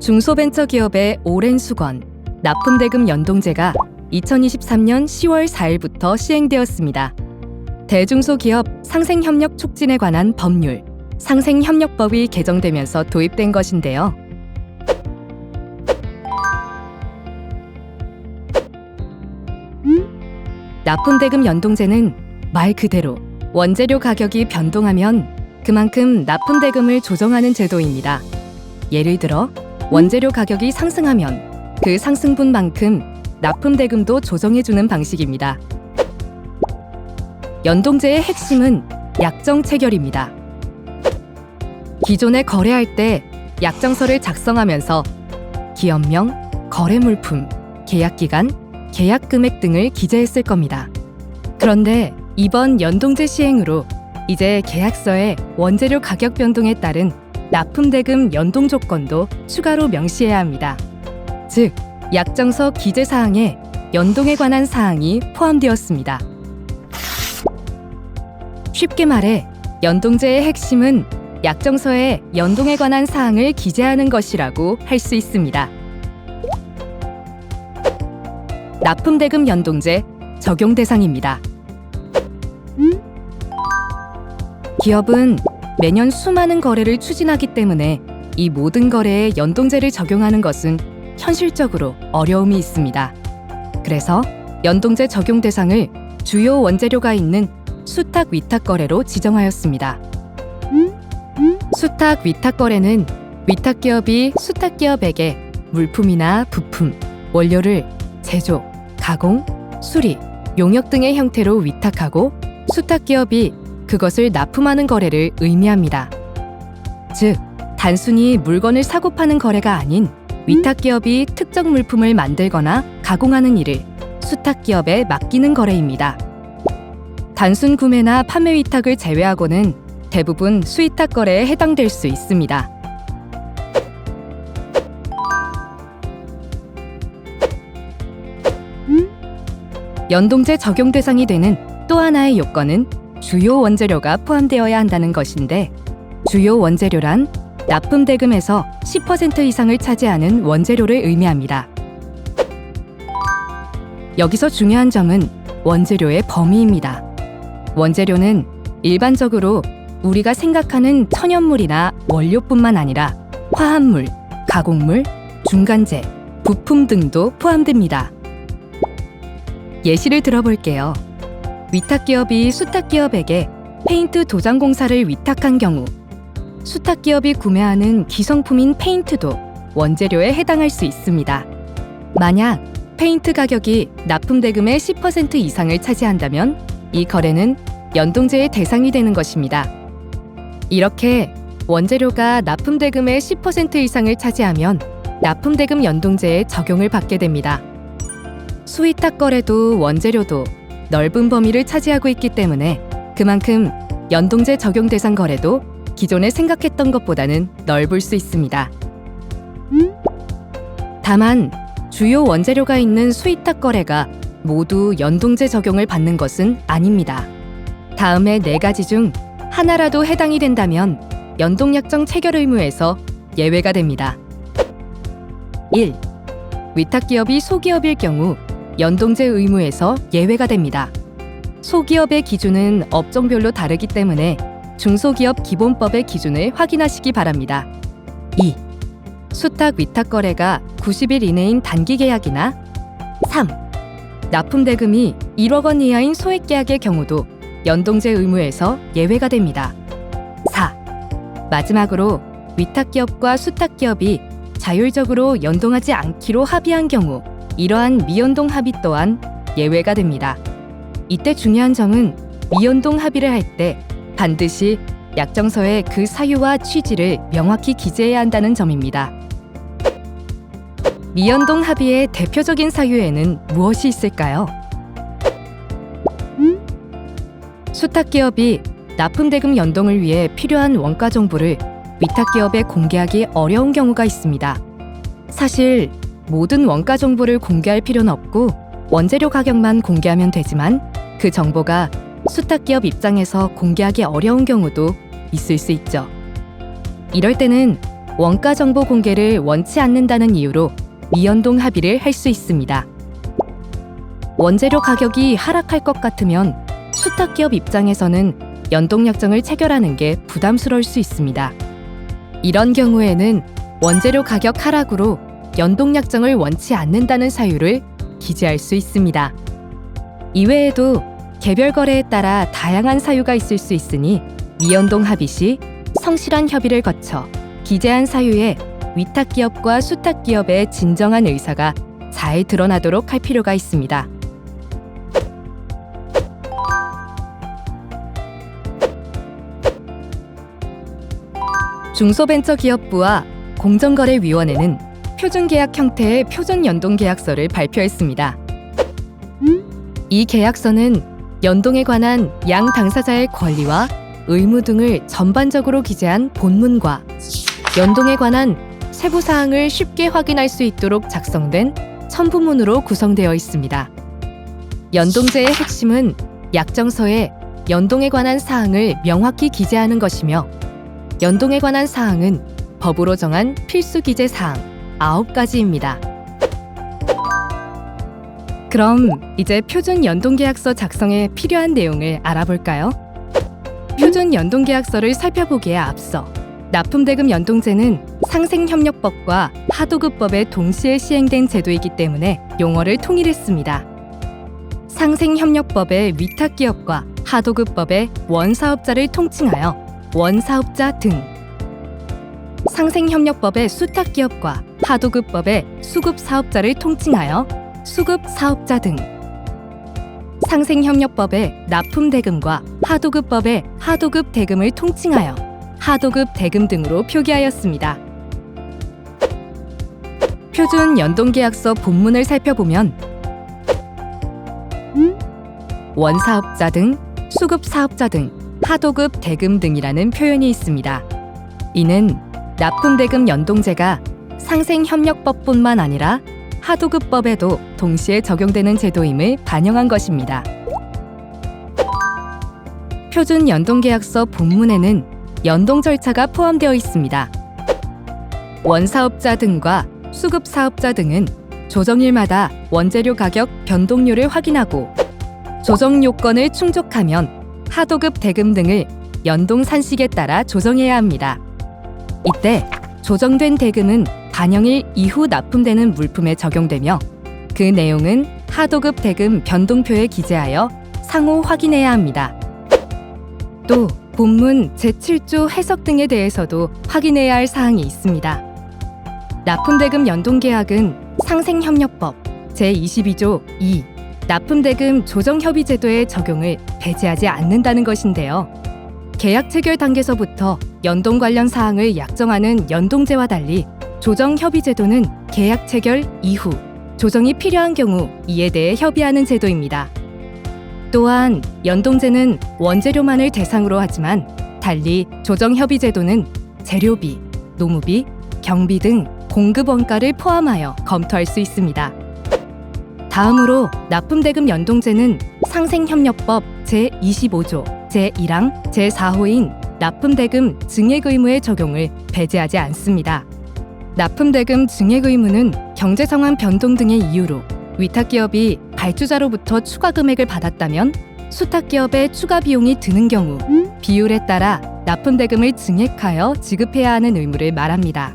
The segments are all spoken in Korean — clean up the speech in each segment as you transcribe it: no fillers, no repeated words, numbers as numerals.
중소벤처기업의 오랜 수건, 납품대금 연동제가 2023년 10월 4일부터 시행되었습니다. 대중소기업 상생협력 촉진에 관한 법률, 상생협력법이 개정되면서 도입된 것인데요. 납품대금 연동제는 말 그대로 원재료 가격이 변동하면 그만큼 납품대금을 조정하는 제도입니다. 예를 들어 원재료 가격이 상승하면 그 상승분만큼 납품대금도 조정해주는 방식입니다. 연동제의 핵심은 약정 체결입니다. 기존에 거래할 때 약정서를 작성하면서 기업명, 거래물품, 계약기간, 계약금액 등을 기재했을 겁니다. 그런데 이번 연동제 시행으로 이제 계약서에 원재료 가격 변동에 따른 납품대금 연동 조건도 추가로 명시해야 합니다. 즉, 약정서 기재 사항에 연동에 관한 사항이 포함되었습니다. 쉽게 말해 연동제의 핵심은 약정서에 연동에 관한 사항을 기재하는 것이라고 할 수 있습니다. 납품대금 연동제 적용 대상입니다. 기업은 매년 수많은 거래를 추진하기 때문에 이 모든 거래에 연동제를 적용하는 것은 현실적으로 어려움이 있습니다. 그래서 연동제 적용 대상을 주요 원재료가 있는 수탁 위탁 거래로 지정하였습니다. 수탁 위탁 거래는 위탁 기업이 수탁 기업에게 물품이나 부품, 원료를 제조, 가공, 수리, 용역 등의 형태로 위탁하고 수탁 기업이 그것을 납품하는 거래를 의미합니다. 즉, 단순히 물건을 사고 파는 거래가 아닌 위탁 기업이 특정 물품을 만들거나 가공하는 일을 수탁 기업에 맡기는 거래입니다. 단순 구매나 판매 위탁을 제외하고는 대부분 수위탁 거래에 해당될 수 있습니다. 연동제 적용 대상이 되는 또 하나의 요건은 주요 원재료가 포함되어야 한다는 것인데, 주요 원재료란 납품대금에서 10% 이상을 차지하는 원재료를 의미합니다. 여기서 중요한 점은 원재료의 범위입니다. 원재료는 일반적으로 우리가 생각하는 천연물이나 원료뿐만 아니라 화합물, 가공물, 중간재, 부품 등도 포함됩니다. 예시를 들어볼게요. 위탁기업이 수탁기업에게 페인트 도장 공사를 위탁한 경우 수탁기업이 구매하는 기성품인 페인트도 원재료에 해당할 수 있습니다. 만약 페인트 가격이 납품대금의 10% 이상을 차지한다면 이 거래는 연동제의 대상이 되는 것입니다. 이렇게 원재료가 납품대금의 10% 이상을 차지하면 납품대금 연동제에 적용을 받게 됩니다. 수위탁 거래도 원재료도 넓은 범위를 차지하고 있기 때문에 그만큼 연동제 적용 대상 거래도 기존에 생각했던 것보다는 넓을 수 있습니다. 다만 주요 원재료가 있는 수위탁 거래가 모두 연동제 적용을 받는 것은 아닙니다. 다음의 4가지 중 하나라도 해당이 된다면 연동약정 체결 의무에서 예외가 됩니다. 1. 위탁기업이 소기업일 경우 연동제 의무에서 예외가 됩니다. 소기업의 기준은 업종별로 다르기 때문에 중소기업 기본법의 기준을 확인하시기 바랍니다. 2. 수탁 위탁 거래가 90일 이내인 단기 계약이나 3. 납품대금이 1억 원 이하인 소액 계약의 경우도 연동제 의무에서 예외가 됩니다. 4. 마지막으로 위탁기업과 수탁기업이 자율적으로 연동하지 않기로 합의한 경우 이러한 미연동 합의 또한 예외가 됩니다. 이때 중요한 점은 미연동 합의를 할 때 반드시 약정서에 그 사유와 취지를 명확히 기재해야 한다는 점입니다. 미연동 합의의 대표적인 사유에는 무엇이 있을까요? 수탁기업이 납품대금 연동을 위해 필요한 원가 정보를 위탁기업에 공개하기 어려운 경우가 있습니다. 사실 모든 원가 정보를 공개할 필요는 없고 원재료 가격만 공개하면 되지만 그 정보가 수탁기업 입장에서 공개하기 어려운 경우도 있을 수 있죠. 이럴 때는 원가 정보 공개를 원치 않는다는 이유로 미연동 합의를 할 수 있습니다. 원재료 가격이 하락할 것 같으면 수탁기업 입장에서는 연동약정을 체결하는 게 부담스러울 수 있습니다. 이런 경우에는 원재료 가격 하락으로 연동약정을 원치 않는다는 사유를 기재할 수 있습니다. 이외에도 개별 거래에 따라 다양한 사유가 있을 수 있으니 미연동 합의 시 성실한 협의를 거쳐 기재한 사유에 위탁기업과 수탁기업의 진정한 의사가 잘 드러나도록 할 필요가 있습니다. 중소벤처기업부와 공정거래위원회는 표준계약 형태의 표준연동계약서를 발표했습니다. 이 계약서는 연동에 관한 양 당사자의 권리와 의무 등을 전반적으로 기재한 본문과 연동에 관한 세부 사항을 쉽게 확인할 수 있도록 작성된 첨부문으로 구성되어 있습니다. 연동제의 핵심은 약정서에 연동에 관한 사항을 명확히 기재하는 것이며 연동에 관한 사항은 법으로 정한 필수 기재 사항 9가지입니다. 그럼 이제 표준 연동계약서 작성에 필요한 내용을 알아볼까요? 표준 연동계약서를 살펴보기에 앞서 납품대금 연동제는 상생협력법과 하도급법에 동시에 시행된 제도이기 때문에 용어를 통일했습니다. 상생협력법의 위탁기업과 하도급법의 원사업자를 통칭하여 원사업자 등, 상생협력법의 수탁기업과 하도급법의 수급사업자를 통칭하여 수급사업자 등, 상생협력법의 납품대금과 하도급법의 하도급대금을 통칭하여 하도급대금 등으로 표기하였습니다. 표준 연동계약서 본문을 살펴보면 원사업자 등, 수급사업자 등, 하도급 대금 등이라는 표현이 있습니다. 이는 납품대금 연동제가 상생협력법뿐만 아니라 하도급법에도 동시에 적용되는 제도임을 반영한 것입니다. 표준 연동계약서 본문에는 연동 절차가 포함되어 있습니다. 원사업자 등과 수급사업자 등은 조정일마다 원재료 가격 변동률을 확인하고 조정 요건을 충족하면 하도급 대금 등을 연동 산식에 따라 조정해야 합니다. 이때 조정된 대금은 반영일 이후 납품되는 물품에 적용되며 그 내용은 하도급 대금 변동표에 기재하여 상호 확인해야 합니다. 또 본문 제7조 해석 등에 대해서도 확인해야 할 사항이 있습니다. 납품대금 연동계약은 상생협력법 제22조 2 납품대금 조정협의제도의 적용을 배제하지 않는다는 것인데요. 계약 체결 단계서부터 연동 관련 사항을 약정하는 연동제와 달리 조정협의제도는 계약 체결 이후 조정이 필요한 경우 이에 대해 협의하는 제도입니다. 또한 연동제는 원재료만을 대상으로 하지만 달리 조정협의제도는 재료비, 노무비, 경비 등 공급 원가를 포함하여 검토할 수 있습니다. 다음으로 납품대금 연동제는 상생협력법 제25조 제1항 제4호인 납품대금 증액 의무의 적용을 배제하지 않습니다. 납품대금 증액 의무는 경제상황 변동 등의 이유로 위탁기업이 발주자로부터 추가 금액을 받았다면 수탁기업에 추가 비용이 드는 경우 비율에 따라 납품대금을 증액하여 지급해야 하는 의무를 말합니다.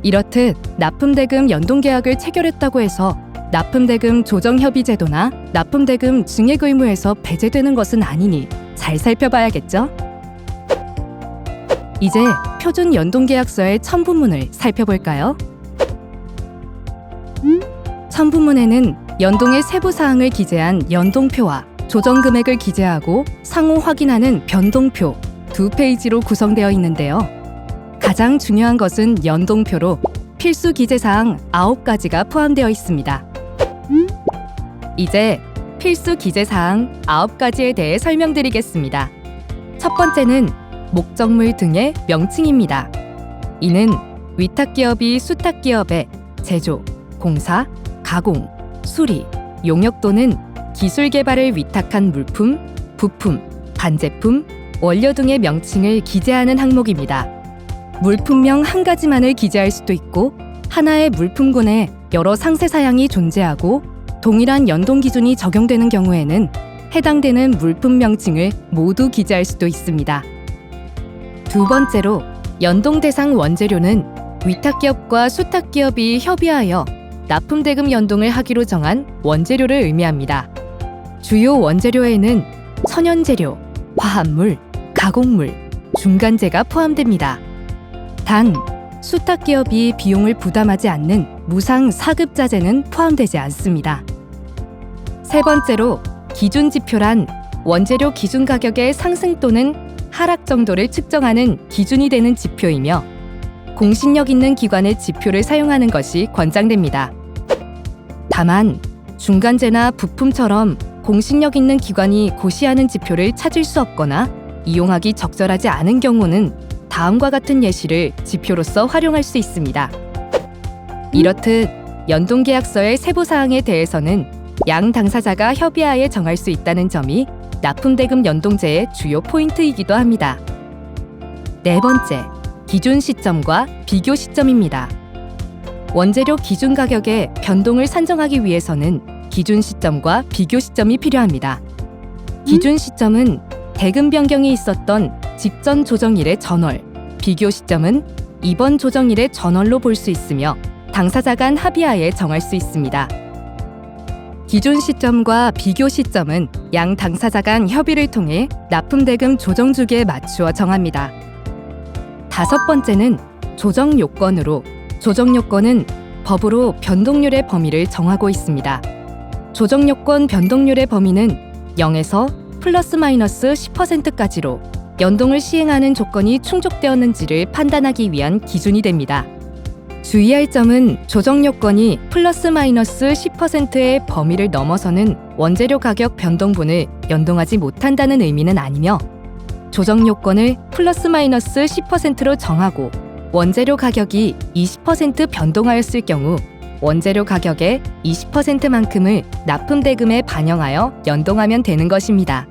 이렇듯 납품대금 연동계약을 체결했다고 해서 납품대금 조정협의제도나 납품대금 증액 의무에서 배제되는 것은 아니니 잘 살펴봐야겠죠? 이제 표준 연동계약서의 첨부문을 살펴볼까요? 첨부문에는 연동의 세부 사항을 기재한 연동표와 조정금액을 기재하고 상호 확인하는 변동표 2페이지로 구성되어 있는데요. 가장 중요한 것은 연동표로 필수 기재사항 9가지가 포함되어 있습니다. 이제 필수 기재사항 9가지에 대해 설명드리겠습니다. 첫 번째는 목적물 등의 명칭입니다. 이는 위탁기업이 수탁기업에 제조, 공사, 가공, 수리, 용역 또는 기술 개발을 위탁한 물품, 부품, 반제품, 원료 등의 명칭을 기재하는 항목입니다. 물품명 한 가지만을 기재할 수도 있고 하나의 물품군에 여러 상세 사양이 존재하고 동일한 연동 기준이 적용되는 경우에는 해당되는 물품 명칭을 모두 기재할 수도 있습니다. 두 번째로 연동 대상 원재료는 위탁기업과 수탁기업이 협의하여 납품대금 연동을 하기로 정한 원재료를 의미합니다. 주요 원재료에는 천연재료, 화합물, 가공물, 중간재가 포함됩니다. 단, 수탁기업이 비용을 부담하지 않는 무상 사급자재는 포함되지 않습니다. 세 번째로 기준지표란 원재료 기준 가격의 상승 또는 하락 정도를 측정하는 기준이 되는 지표이며 공신력 있는 기관의 지표를 사용하는 것이 권장됩니다. 다만 중간재나 부품처럼 공신력 있는 기관이 고시하는 지표를 찾을 수 없거나 이용하기 적절하지 않은 경우는 다음과 같은 예시를 지표로서 활용할 수 있습니다. 이렇듯 연동계약서의 세부사항에 대해서는 양 당사자가 협의하에 정할 수 있다는 점이 납품대금 연동제의 주요 포인트이기도 합니다. 네 번째, 기준 시점과 비교 시점입니다. 원재료 기준 가격의 변동을 산정하기 위해서는 기준 시점과 비교 시점이 필요합니다. 기준 시점은 대금 변경이 있었던 직전 조정일의 전월, 비교 시점은 이번 조정일의 전월로 볼 수 있으며 당사자 간 합의하에 정할 수 있습니다. 기준 시점과 비교 시점은 양 당사자 간 협의를 통해 납품대금 조정 주기에 맞추어 정합니다. 다섯 번째는 조정 요건으로, 조정 요건은 법으로 변동률의 범위를 정하고 있습니다. 조정 요건 변동률의 범위는 0에서 플러스 마이너스 10%까지로 연동을 시행하는 조건이 충족되었는지를 판단하기 위한 기준이 됩니다. 주의할 점은 조정 요건이 플러스 마이너스 10%의 범위를 넘어서는 원재료 가격 변동분을 연동하지 못한다는 의미는 아니며 조정 요건을 플러스 마이너스 10%로 정하고 원재료 가격이 20% 변동하였을 경우 원재료 가격의 20%만큼을 납품대금에 반영하여 연동하면 되는 것입니다.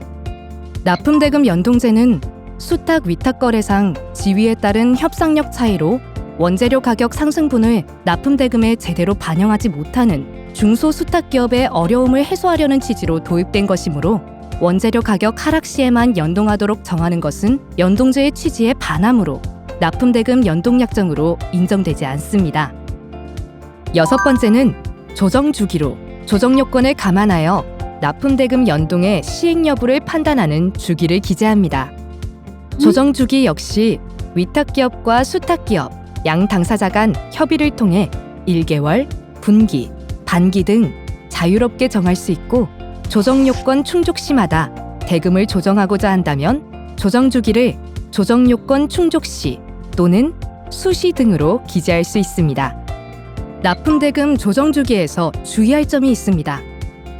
납품대금 연동제는 수탁 위탁거래상 지위에 따른 협상력 차이로 원재료 가격 상승분을 납품대금에 제대로 반영하지 못하는 중소수탁기업의 어려움을 해소하려는 취지로 도입된 것이므로 원재료 가격 하락 시에만 연동하도록 정하는 것은 연동제의 취지에 반하므로 납품대금 연동약정으로 인정되지 않습니다. 여섯 번째는 조정 주기로, 조정 요건을 감안하여 납품대금 연동의 시행 여부를 판단하는 주기를 기재합니다. 조정 주기 역시 위탁기업과 수탁기업, 양 당사자 간 협의를 통해 1개월, 분기, 반기 등 자유롭게 정할 수 있고 조정 요건 충족 시마다 대금을 조정하고자 한다면 조정 주기를 조정 요건 충족 시 또는 수시 등으로 기재할 수 있습니다. 납품대금 조정 주기에서 주의할 점이 있습니다.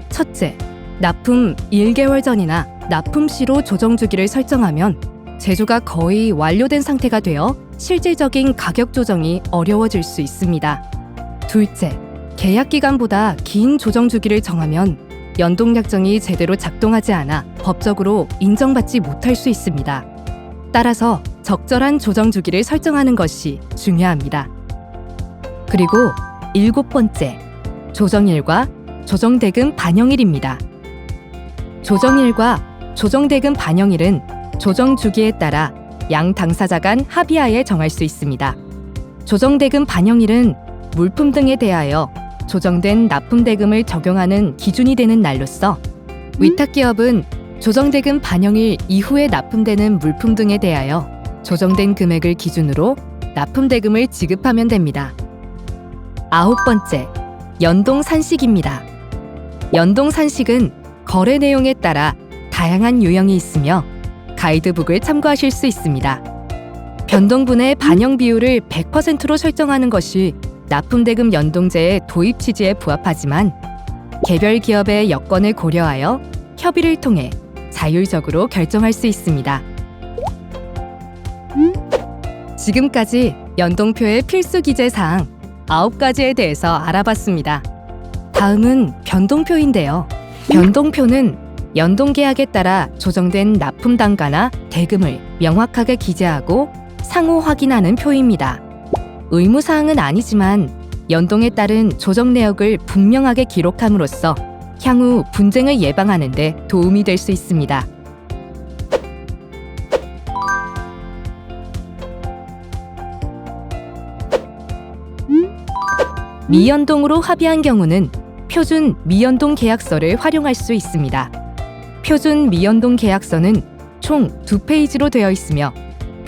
첫째, 납품 1개월 전이나 납품 시로 조정 주기를 설정하면 제조가 거의 완료된 상태가 되어 실질적인 가격 조정이 어려워질 수 있습니다. 둘째, 계약 기간보다 긴 조정 주기를 정하면 연동약정이 제대로 작동하지 않아 법적으로 인정받지 못할 수 있습니다. 따라서 적절한 조정 주기를 설정하는 것이 중요합니다. 그리고 일곱 번째, 조정일과 조정대금 반영일입니다. 조정일과 조정대금 반영일은 조정 주기에 따라 양 당사자 간 합의하에 정할 수 있습니다. 조정대금 반영일은 물품 등에 대하여 조정된 납품대금을 적용하는 기준이 되는 날로서 위탁기업은 조정대금 반영일 이후에 납품되는 물품 등에 대하여 조정된 금액을 기준으로 납품대금을 지급하면 됩니다. 아홉 번째, 연동산식입니다. 연동산식은 거래 내용에 따라 다양한 유형이 있으며 가이드북을 참고하실 수 있습니다. 변동분의 반영 비율을 100%로 설정하는 것이 납품대금 연동제의 도입 취지에 부합하지만 개별 기업의 여건을 고려하여 협의를 통해 자율적으로 결정할 수 있습니다. 지금까지 연동표의 필수 기재 사항 9가지에 대해서 알아봤습니다. 다음은 변동표인데요. 변동표는 연동계약에 따라 조정된 납품 단가나 대금을 명확하게 기재하고 상호 확인하는 표입니다. 의무사항은 아니지만 연동에 따른 조정 내역을 분명하게 기록함으로써 향후 분쟁을 예방하는 데 도움이 될 수 있습니다. 미연동으로 합의한 경우는 표준 미연동 계약서를 활용할 수 있습니다. 표준 미연동 계약서는 총 2페이지로 되어 있으며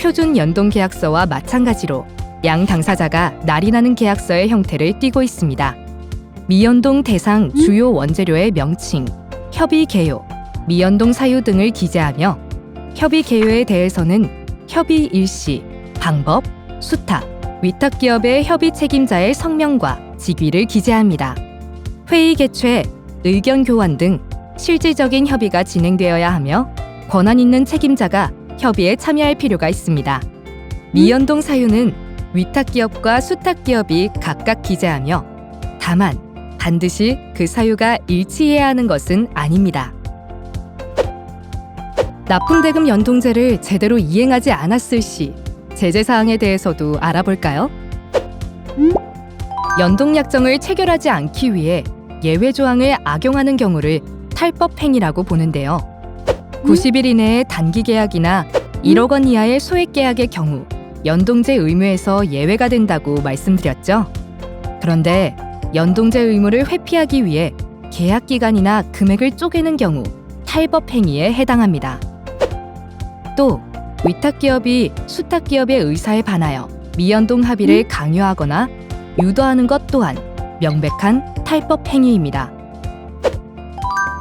표준 연동 계약서와 마찬가지로 양 당사자가 날인하는 계약서의 형태를 띠고 있습니다. 미연동 대상 주요 원재료의 명칭, 협의 개요, 미연동 사유 등을 기재하며 협의 개요에 대해서는 협의 일시, 방법, 수탁, 위탁기업의 협의 책임자의 성명과 직위를 기재합니다. 회의 개최, 의견 교환 등 실질적인 협의가 진행되어야 하며 권한 있는 책임자가 협의에 참여할 필요가 있습니다. 미연동 사유는 위탁기업과 수탁기업이 각각 기재하며 다만 반드시 그 사유가 일치해야 하는 것은 아닙니다. 납품대금 연동제를 제대로 이행하지 않았을 시 제재사항에 대해서도 알아볼까요? 연동약정을 체결하지 않기 위해 예외조항을 악용하는 경우를 탈법행위라고 보는데요. 90일 이내의 단기계약이나 1억 원 이하의 소액계약의 경우 연동제 의무에서 예외가 된다고 말씀드렸죠. 그런데 연동제 의무를 회피하기 위해 계약기간이나 금액을 쪼개는 경우 탈법행위에 해당합니다. 또 위탁기업이 수탁기업의 의사에 반하여 미연동 합의를 강요하거나 유도하는 것 또한 명백한 탈법행위입니다.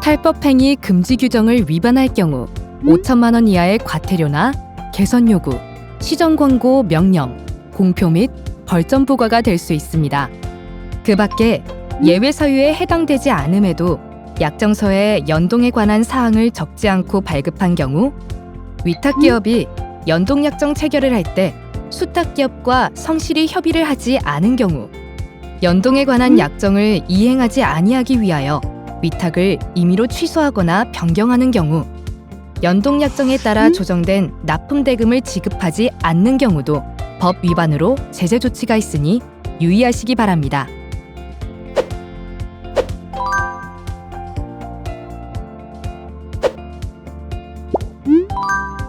탈법행위 금지 규정을 위반할 경우 5천만 원 이하의 과태료나 개선 요구, 시정 권고 명령, 공표 및 벌점 부과가 될 수 있습니다. 그 밖에 예외 사유에 해당되지 않음에도 약정서에 연동에 관한 사항을 적지 않고 발급한 경우 위탁기업이 연동약정 체결을 할 때 수탁기업과 성실히 협의를 하지 않은 경우 연동에 관한 약정을 이행하지 아니하기 위하여 위탁을 임의로 취소하거나 변경하는 경우 연동약정에 따라 조정된 납품대금을 지급하지 않는 경우도 법 위반으로 제재 조치가 있으니 유의하시기 바랍니다.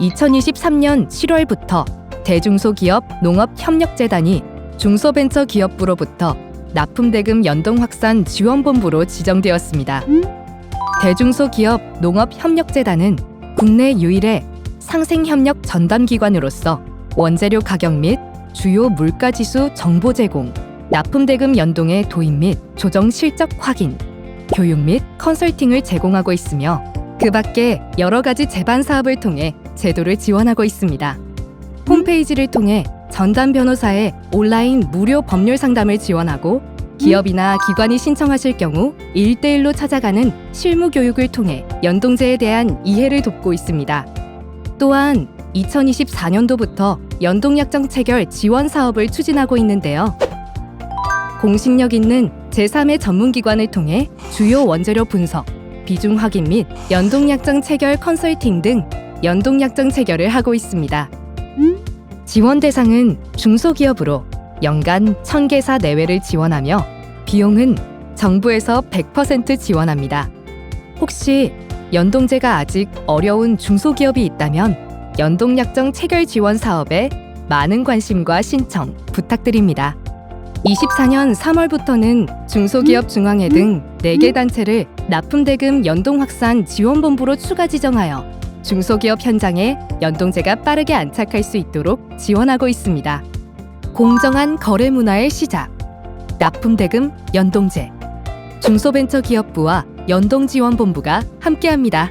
(2023년 7월부터) 대중소기업 농업협력재단이 중소벤처기업부로부터 납품대금 연동확산 지원본부로 지정되었습니다. 대중소기업 농업협력재단은 국내 유일의 상생협력 전담기관으로서 원재료 가격 및 주요 물가지수 정보 제공, 납품대금 연동의 도입 및 조정 실적 확인, 교육 및 컨설팅을 제공하고 있으며 그 밖에 여러 가지 제반 사업을 통해 제도를 지원하고 있습니다. 홈페이지를 통해 전담 변호사의 온라인 무료 법률 상담을 지원하고 기업이나 기관이 신청하실 경우 1대1로 찾아가는 실무 교육을 통해 연동제에 대한 이해를 돕고 있습니다. 또한 2024년도부터 연동약정 체결 지원 사업을 추진하고 있는데요. 공신력 있는 제3의 전문기관을 통해 주요 원재료 분석, 비중 확인 및 연동약정 체결 컨설팅 등 연동약정 체결을 하고 있습니다. 지원 대상은 중소기업으로 연간 1,000개사 내외를 지원하며 비용은 정부에서 100% 지원합니다. 혹시 연동제가 아직 어려운 중소기업이 있다면 연동약정 체결 지원 사업에 많은 관심과 신청 부탁드립니다. 24년 3월부터는 중소기업 중앙회 등 4개 단체를 납품대금 연동확산 지원본부로 추가 지정하여 중소기업 현장에 연동제가 빠르게 안착할 수 있도록 지원하고 있습니다. 공정한 거래 문화의 시작, 납품대금 연동제, 중소벤처기업부와 연동지원본부가 함께합니다.